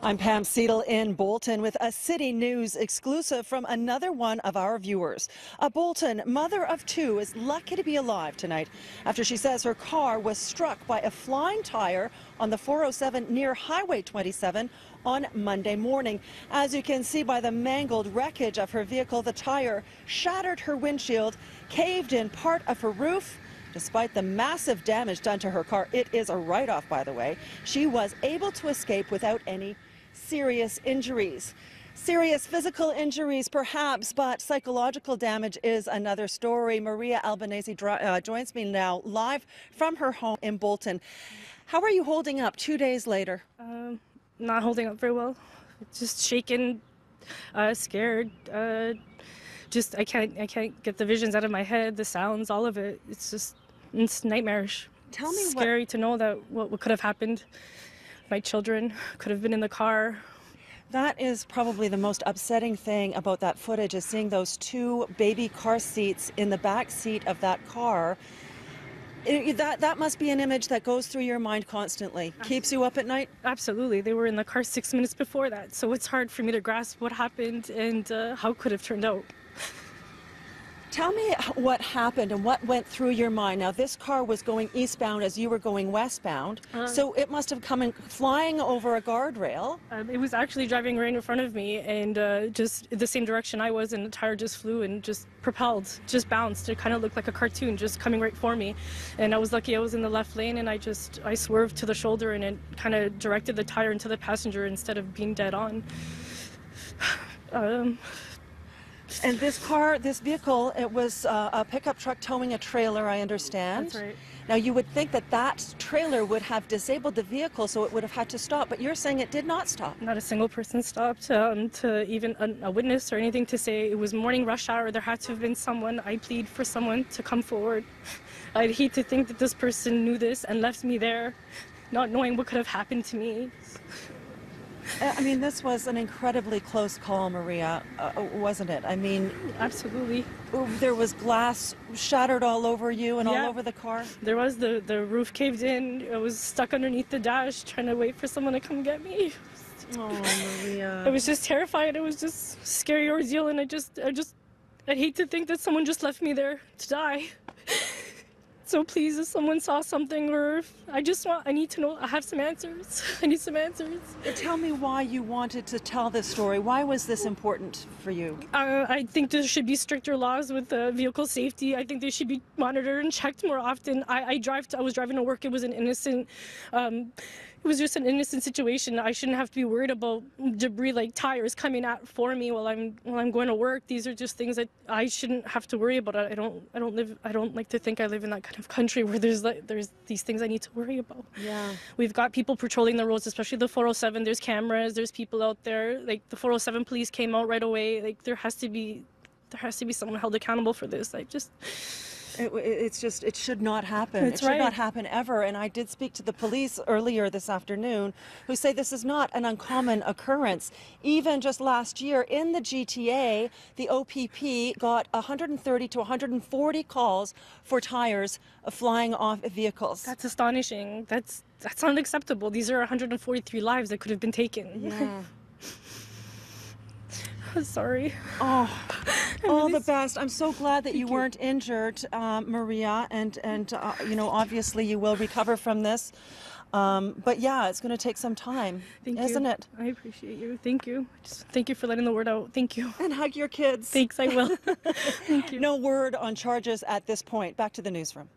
I'm Pam Seatle in Bolton with a City News exclusive from another one of our viewers. A Bolton mother of two is lucky to be alive tonight after she says her car was struck by a flying tire on the 407 near Highway 27 on Monday morning. As you can see by the mangled wreckage of her vehicle, the tire shattered her windshield, caved in part of her roof. Despite the massive damage done to her car, it is a write-off, by the way, she was able to escape without any serious injuries. Serious physical injuries, perhaps, but psychological damage is another story. Maria Albanese joins me now live from her home in Bolton. How are you holding up 2 days later? Not holding up very well. Just shaken, scared. I can't get the visions out of my head, the sounds, all of it. It's nightmarish. Tell me, it's scary to know that what could have happened. My children could have been in the car. That is probably the most upsetting thing about that footage, is seeing those two baby car seats in the back seat of that car. That must be an image that goes through your mind constantly. Keeps you up at night? Absolutely. They were in the car 6 minutes before that, so it's hard for me to grasp what happened and how it could have turned out. Tell me what happened and what went through your mind. Now, this car was going eastbound as you were going westbound, so it must have come in flying over a guardrail. It was actually driving right in front of me and just the same direction I was, and the tire just flew and just propelled, just bounced. It kind of looked like a cartoon just coming right for me. And I was lucky I was in the left lane, and I swerved to the shoulder, and it kind of directed the tire into the passenger instead of being dead on. And this vehicle, it was a pickup truck towing a trailer, I understand. That's right. Now, you would think that trailer would have disabled the vehicle, so it would have had to stop, but you're saying it did not stop. Not a single person stopped, to even a witness or anything to say it was morning rush hour. There had to have been someone. I plead for someone to come forward. I'd hate to think that this person knew this and left me there, not knowing what could have happened to me. I mean, this was an incredibly close call, Maria, wasn't it? I mean, absolutely. There was glass shattered all over you and all over the car? There was. The roof caved in. I was stuck underneath the dash trying to wait for someone to come get me. Oh, Maria. I was just terrified. It was just a scary ordeal, and I'd hate to think that someone just left me there to die. So please, if someone saw something, or I need to know, I have some answers. I need some answers. Tell me why you wanted to tell this story. Why was this important for you? I think there should be stricter laws with vehicle safety. I think they should be monitored and checked more often. I was driving to work. It was just an innocent situation. I shouldn't have to be worried about debris like tires coming out for me while I'm going to work. These are just things that I shouldn't have to worry about. I don't like to think I live in that kind of country where there's these things I need to worry about. Yeah. We've got people patrolling the roads, especially the 407. There's cameras, there's people out there. Like the 407 police came out right away. Like there has to be someone held accountable for this. It should not happen. That's it should right. not happen ever. And I did speak to the police earlier this afternoon, who say this is not an uncommon occurrence. Even just last year in the GTA, the OPP got 130 to 140 calls for tires flying off vehicles. That's astonishing. That's unacceptable. These are 143 lives that could have been taken. Yeah. Sorry. Oh, all the best. I'm so glad that you weren't injured, Maria, and obviously you will recover from this. But yeah, it's going to take some time, isn't it? I appreciate you. Thank you. Thank you for letting the word out. Thank you. And hug your kids. Thanks, I will. Thank you. No word on charges at this point. Back to the newsroom.